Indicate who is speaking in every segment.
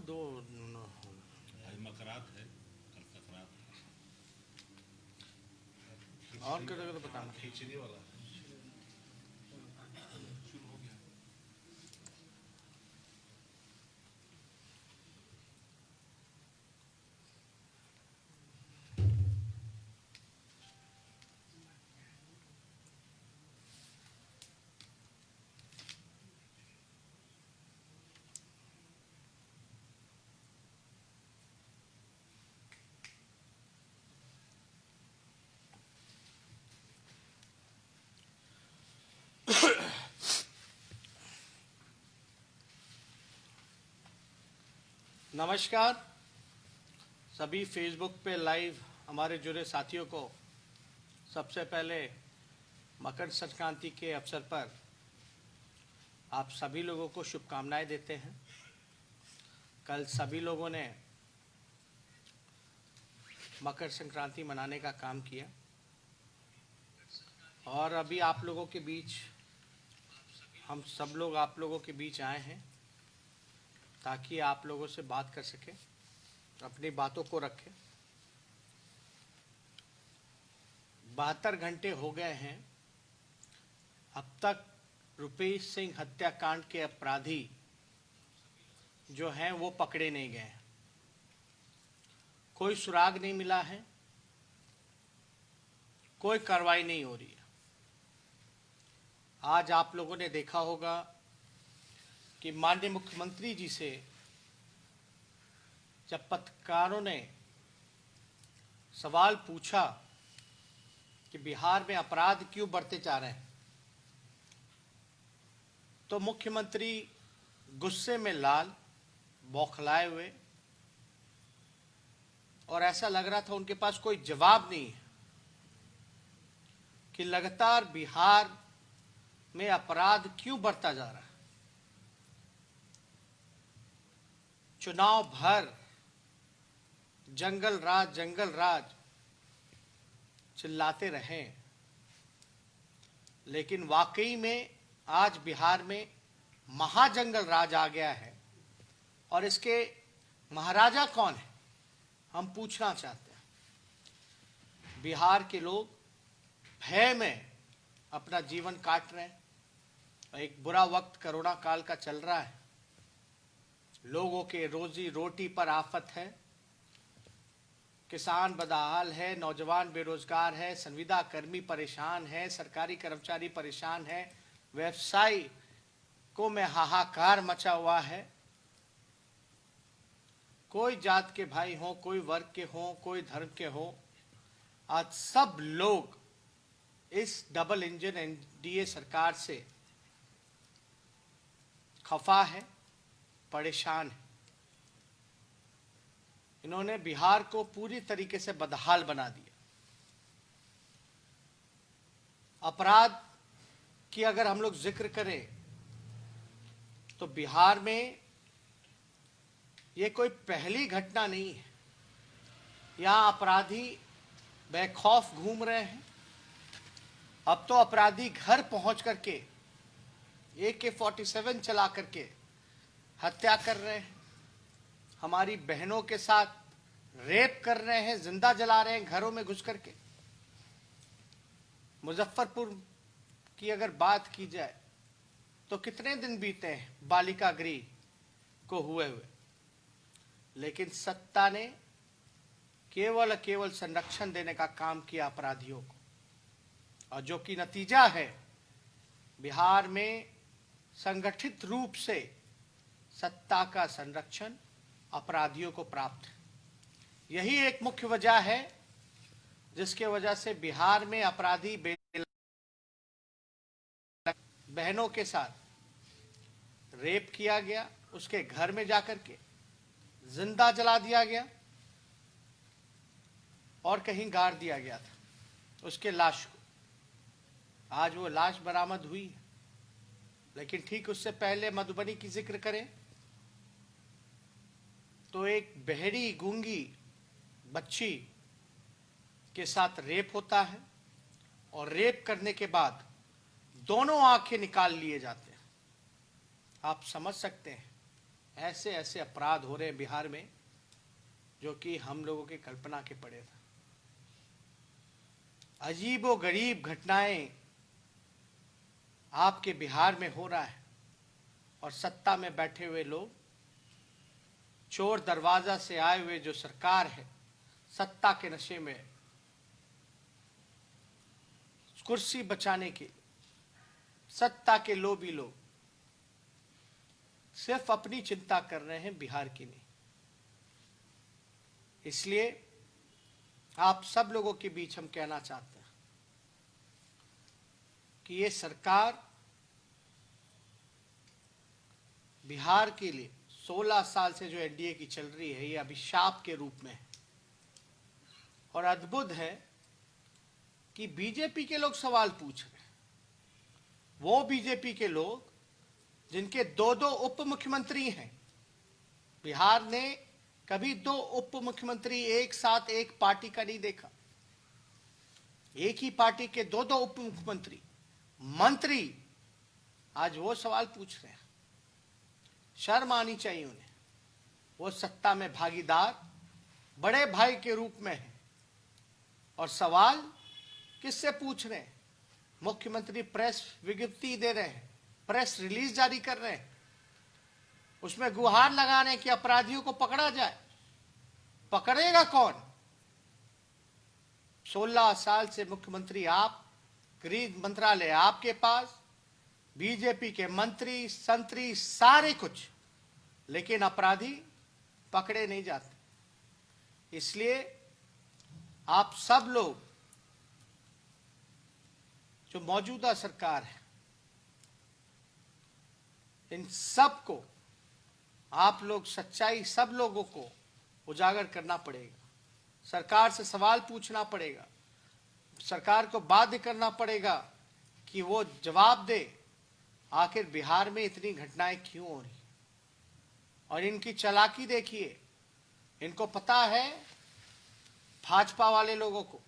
Speaker 1: दो
Speaker 2: आज मकरात है, कल सकरात
Speaker 1: और करोगे तो बताना।
Speaker 2: खिचड़ी वाला
Speaker 1: नमस्कार सभी फेसबुक पे लाइव हमारे जुड़े साथियों को सबसे पहले मकर संक्रांति के अवसर पर आप सभी लोगों को शुभकामनाएं देते हैं। कल सभी लोगों ने मकर संक्रांति मनाने का काम किया और अभी आप लोगों के बीच हम सब लोग आप लोगों के बीच आए हैं ताकि आप लोगों से बात कर सकें, अपनी बातों को रखें। 72 घंटे हो गए हैं, अब तक रुपेश सिंह हत्याकांड के अपराधी जो हैं वो पकड़े नहीं गए, कोई सुराग नहीं मिला है, कोई कार्रवाई नहीं हो रही है। आज आप लोगों ने देखा होगा कि माननीय मुख्यमंत्री जी से जब पत्रकारों ने सवाल पूछा कि बिहार में अपराध क्यों बढ़ते जा रहे हैं, तो मुख्यमंत्री गुस्से में लाल, बौखलाए हुए, और ऐसा लग रहा था उनके पास कोई जवाब नहीं है कि लगातार बिहार में अपराध क्यों बढ़ता जा रहा है। चुनाव भर जंगल राज चिल्लाते रहे, लेकिन वाकई में आज बिहार में महाजंगल राज आ गया है। और इसके महाराजा कौन है, हम पूछना चाहते हैं। बिहार के लोग भय में अपना जीवन काट रहे हैं। एक बुरा वक्त कोरोना काल का चल रहा है, लोगों के रोजी रोटी पर आफत है, किसान बदहाल है, नौजवान बेरोजगार है, संविदा कर्मी परेशान है, सरकारी कर्मचारी परेशान है, व्यवसायिकों में हाहाकार मचा हुआ है। कोई जात के भाई हो, कोई वर्ग के हो, कोई धर्म के हो, आज सब लोग इस डबल इंजन एनडीए सरकार से खफा है, परेशान है। इन्होंने बिहार को पूरी तरीके से बदहाल बना दिया। अपराध की अगर हम लोग जिक्र करें तो बिहार में ये कोई पहली घटना नहीं है। यहां अपराधी बेखौफ घूम रहे हैं। अब तो अपराधी घर पहुंच करके AK-47 चला करके हत्या कर रहे हैं, हमारी बहनों के साथ रेप कर रहे हैं, जिंदा जला रहे हैं घरों में घुस करके। मुजफ्फरपुर की अगर बात की जाए तो कितने दिन बीते हैं बालिका गृह को हुए, लेकिन सत्ता ने केवल संरक्षण देने का काम किया अपराधियों को, और जो कि नतीजा है बिहार में संगठित रूप से सत्ता का संरक्षण अपराधियों को प्राप्त है। यही एक मुख्य वजह है जिसके वजह से बिहार में अपराधी बहनों के साथ रेप किया गया, उसके घर में जाकर के जिंदा जला दिया गया और कहीं गाड़ दिया गया था उसके लाश को। आज वो लाश बरामद हुई, लेकिन ठीक उससे पहले मधुबनी की जिक्र करें तो एक बहरी गूंगी बच्ची के साथ रेप होता है और रेप करने के बाद दोनों आंखें निकाल लिए जाते हैं। आप समझ सकते हैं ऐसे ऐसे अपराध हो रहे हैं बिहार में जो कि हम लोगों की कल्पना के परे था। अजीबो गरीब घटनाएं आपके बिहार में हो रहा है और सत्ता में बैठे हुए लोग, चोर दरवाजा से आए हुए जो सरकार है, सत्ता के नशे में कुर्सी बचाने के सत्ता के लोभी लोग सिर्फ अपनी चिंता कर रहे हैं, बिहार की नहीं। इसलिए आप सब लोगों के बीच हम कहना चाहते हैं कि ये सरकार बिहार के लिए 16 साल से जो एनडीए की चल रही है, ये अभिशाप के रूप में है। और अद्भुत है कि बीजेपी के लोग सवाल पूछ रहे हैं, वो बीजेपी के लोग जिनके दो दो उप मुख्यमंत्री हैं। बिहार ने कभी दो उप मुख्यमंत्री एक साथ एक पार्टी का नहीं देखा। एक ही पार्टी के दो दो उप मुख्यमंत्री मंत्री आज वो सवाल पूछ रहे हैं। शर्म आनी चाहिए उन्हें। वो सत्ता में भागीदार बड़े भाई के रूप में है और सवाल किससे पूछ रहे हैं? मुख्यमंत्री प्रेस विज्ञप्ति दे रहे हैं, प्रेस रिलीज जारी कर रहे हैं, उसमें गुहार लगाने कि अपराधियों को पकड़ा जाए। पकड़ेगा कौन? 16 साल से मुख्यमंत्री आप, गृह मंत्रालय आपके पास, बीजेपी के मंत्री संतरी सारे कुछ, लेकिन अपराधी पकड़े नहीं जाते। इसलिए आप सब लोग, जो मौजूदा सरकार है, इन सब को आप लोग सच्चाई सब लोगों को उजागर करना पड़ेगा। सरकार से सवाल पूछना पड़ेगा, सरकार को बाध्य करना पड़ेगा कि वो जवाब दे आखिर बिहार में इतनी घटनाएं क्यों हो रही। और इनकी चालाकी देखिए, इनको पता है भाजपा वाले लोगों को,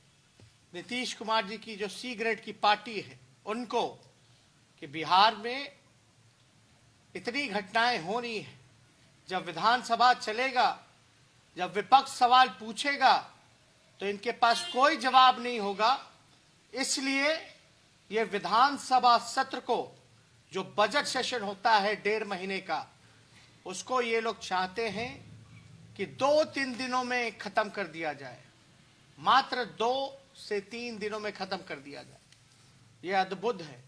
Speaker 1: नीतीश कुमार जी की जो सी ग्रेड की पार्टी है उनको, कि बिहार में इतनी घटनाएं हो रही हैं। जब विधानसभा चलेगा, जब विपक्ष सवाल पूछेगा तो इनके पास कोई जवाब नहीं होगा। इसलिए ये विधानसभा सत्र को, जो बजट सेशन होता है 1.5 महीने का, उसको ये लोग चाहते हैं कि 2-3 दिनों में खत्म कर दिया जाए। मात्र 2 से 3 दिनों में खत्म कर दिया जाए। यह अद्भुत है,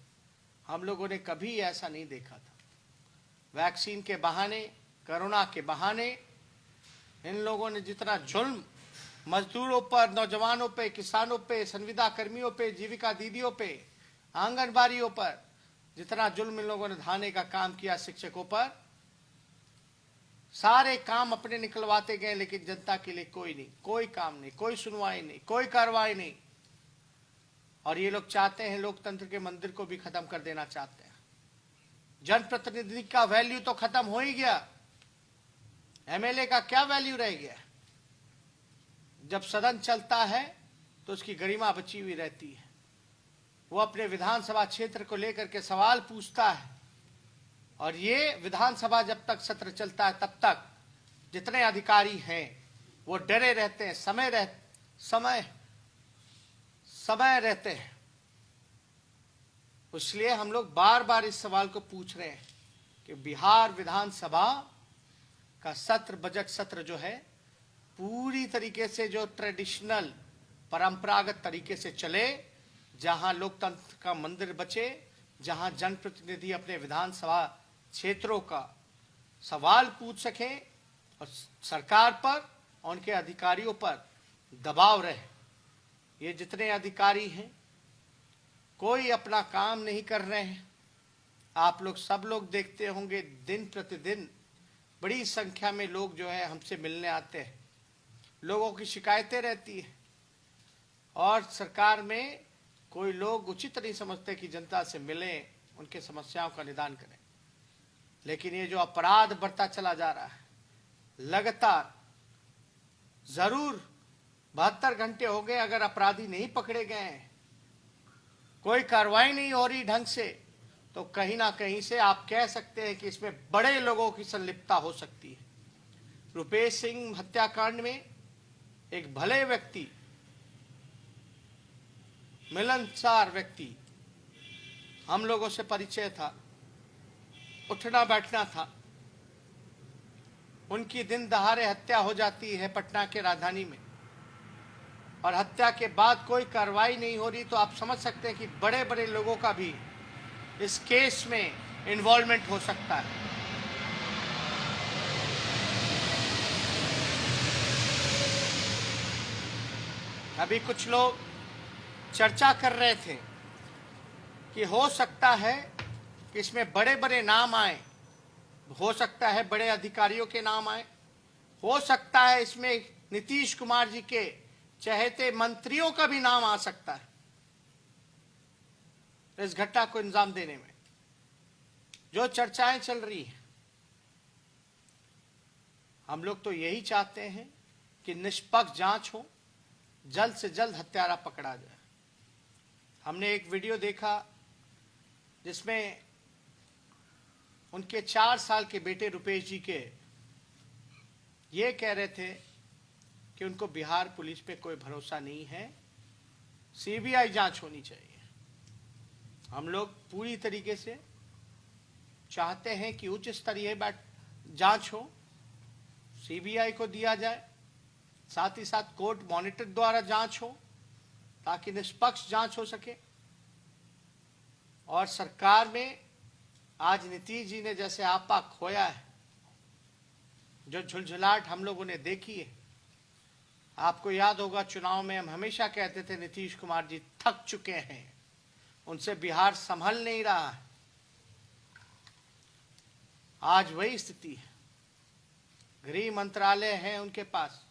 Speaker 1: हम लोगों ने कभी ऐसा नहीं देखा था। वैक्सीन के बहाने, कोरोना के बहाने इन लोगों ने जितना जुल्म मजदूरों पर, नौजवानों पे, किसानों पे, संविदा कर्मियों पे, जीविका दीदियों पे, आंगनबाड़ियों पर जितना जुल्म इन लोगों ने ढाने का काम किया, शिक्षकों पर, सारे काम अपने निकलवाते गए, लेकिन जनता के लिए कोई नहीं, कोई काम नहीं, कोई सुनवाई नहीं, कोई कार्रवाई नहीं। और ये लोग चाहते हैं लोकतंत्र के मंदिर को भी खत्म कर देना चाहते हैं। जनप्रतिनिधि का वैल्यू तो खत्म हो ही गया, एमएलए का क्या वैल्यू रह गया? जब सदन चलता है तो उसकी गरिमा बची हुई रहती है। वो अपने विधानसभा क्षेत्र को लेकर के सवाल पूछता है, और ये विधानसभा जब तक सत्र चलता है तब तक जितने अधिकारी हैं वो डरे रहते हैं, समय रहते हैं। इसलिए हम लोग बार बार इस सवाल को पूछ रहे हैं कि बिहार विधानसभा का सत्र, बजट सत्र जो है, पूरी तरीके से जो ट्रेडिशनल परंपरागत तरीके से चले, जहां लोकतंत्र का मंदिर बचे, जहां जनप्रतिनिधि अपने विधानसभा क्षेत्रों का सवाल पूछ सकें और सरकार पर, उनके अधिकारियों पर दबाव रहे। ये जितने अधिकारी हैं कोई अपना काम नहीं कर रहे हैं। आप लोग सब लोग देखते होंगे, दिन प्रतिदिन बड़ी संख्या में लोग जो है हमसे मिलने आते हैं, लोगों की शिकायतें रहती है, और सरकार में कोई लोग उचित नहीं समझते कि जनता से मिलें, उनके समस्याओं का निदान करें। लेकिन ये जो अपराध बढ़ता चला जा रहा है लगातार, जरूर 72 घंटे हो गए, अगर अपराधी नहीं पकड़े गए हैं, कोई कार्रवाई नहीं हो रही ढंग से, तो कहीं ना कहीं से आप कह सकते हैं कि इसमें बड़े लोगों की संलिप्तता हो सकती है। रुपेश सिंह हत्याकांड में एक भले व्यक्ति, मिलनसार व्यक्ति, हम लोगों से परिचय था, उठना बैठना था, उनकी दिन दहाड़े हत्या हो जाती है पटना के राजधानी में, और हत्या के बाद कोई कार्रवाई नहीं हो रही, तो आप समझ सकते हैं कि बड़े बड़े लोगों का भी इस केस में इन्वॉल्वमेंट हो सकता है। अभी कुछ लोग चर्चा कर रहे थे कि हो सकता है कि इसमें बड़े बड़े नाम आए, हो सकता है बड़े अधिकारियों के नाम आए, हो सकता है इसमें नीतीश कुमार जी के चहेते मंत्रियों का भी नाम आ सकता है इस घटना को अंजाम देने में। जो चर्चाएं चल रही हैं, हम लोग तो यही चाहते हैं कि निष्पक्ष जांच हो, जल्द से जल्द हत्यारा पकड़ा जाए। हमने एक वीडियो देखा जिसमें उनके 4 साल के बेटे रुपेश जी के ये कह रहे थे कि उनको बिहार पुलिस पे कोई भरोसा नहीं है, सीबीआई जांच होनी चाहिए। हम लोग पूरी तरीके से चाहते हैं कि उच्च स्तरीय जांच हो, सीबीआई को दिया जाए, साथ ही साथ कोर्ट मॉनिटर द्वारा जांच हो ताकि निष्पक्ष जांच हो सके। और सरकार में आज नीतीश जी ने जैसे आपा खोया है, जो झुलझुलाहट हम लोगों ने देखी है, आपको याद होगा चुनाव में हम हमेशा कहते थे नीतीश कुमार जी थक चुके हैं, उनसे बिहार संभल नहीं रहा है। आज वही स्थिति है। गृह मंत्रालय है उनके पास,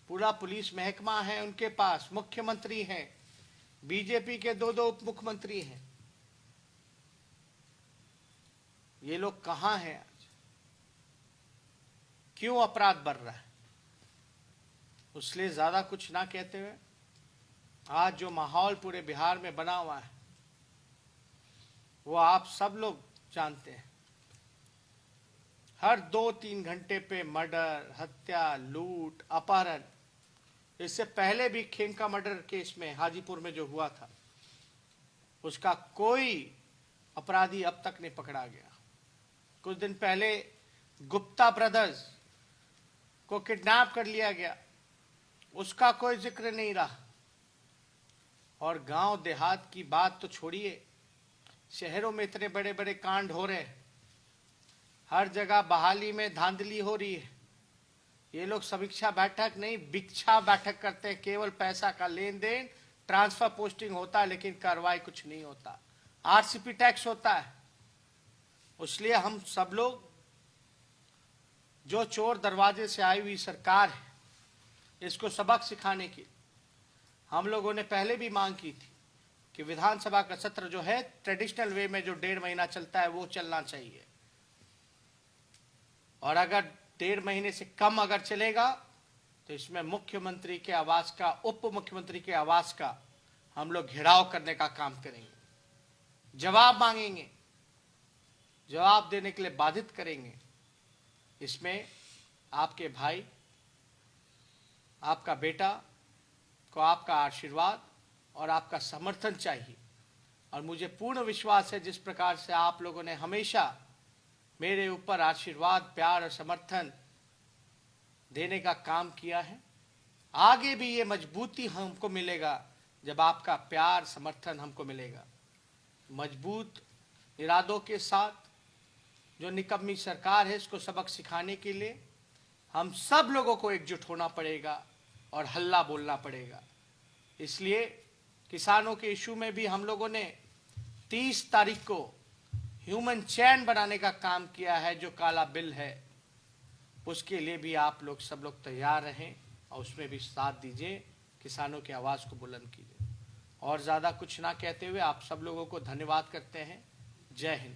Speaker 1: पूरा पुलिस महकमा है उनके पास, मुख्यमंत्री हैं, बीजेपी के 2 उप मुख्यमंत्री हैं। ये लोग कहां हैं आज? क्यों अपराध बढ़ रहा है? उसलिए ज्यादा कुछ ना कहते हुए, आज जो माहौल पूरे बिहार में बना हुआ है वो आप सब लोग जानते हैं। हर 2-3 घंटे पे मर्डर, हत्या, लूट, अपहरण। इससे पहले भी खेमका मर्डर केस में हाजीपुर में जो हुआ था, उसका कोई अपराधी अब तक नहीं पकड़ा गया। कुछ दिन पहले गुप्ता ब्रदर्स को किडनैप कर लिया गया, उसका कोई जिक्र नहीं रहा। और गांव देहात की बात तो छोड़िए, शहरों में इतने बड़े बड़े कांड हो रहे हैं, हर जगह बहाली में धांधली हो रही है। ये लोग समीक्षा बैठक नहीं, भिक्षा बैठक करते हैं, केवल पैसा का लेन देन, ट्रांसफर पोस्टिंग होता है, लेकिन कार्रवाई कुछ नहीं होता। आरसीपी टैक्स होता है। इसलिए हम सब लोग, जो चोर दरवाजे से आई हुई सरकार है, इसको सबक सिखाने की हम लोगों ने पहले भी मांग की थी कि विधानसभा का सत्र जो है ट्रेडिशनल वे में जो 1.5 महीना चलता है वो चलना चाहिए, और अगर 1.5 महीने से कम अगर चलेगा तो इसमें मुख्यमंत्री के आवास का, उप मुख्यमंत्री के आवास का हम लोग घेराव करने का काम करेंगे, जवाब मांगेंगे, जवाब देने के लिए बाधित करेंगे। इसमें आपके भाई, आपका बेटा को आपका आशीर्वाद और आपका समर्थन चाहिए। और मुझे पूर्ण विश्वास है जिस प्रकार से आप लोगों ने हमेशा मेरे ऊपर आशीर्वाद, प्यार और समर्थन देने का काम किया है, आगे भी ये मजबूती हमको मिलेगा जब आपका प्यार, समर्थन हमको मिलेगा। मजबूत इरादों के साथ जो निकम्मी सरकार है, इसको सबक सिखाने के लिए हम सब लोगों को एकजुट होना पड़ेगा और हल्ला बोलना पड़ेगा। इसलिए किसानों के इशू में भी हम लोगों ने 30 तारीख को ह्यूमन चैन बनाने का काम किया है। जो काला बिल है उसके लिए भी आप लोग सब लोग तैयार रहें और उसमें भी साथ दीजिए, किसानों की आवाज़ को बुलंद कीजिए। और ज़्यादा कुछ ना कहते हुए आप सब लोगों को धन्यवाद करते हैं। जय हिंद।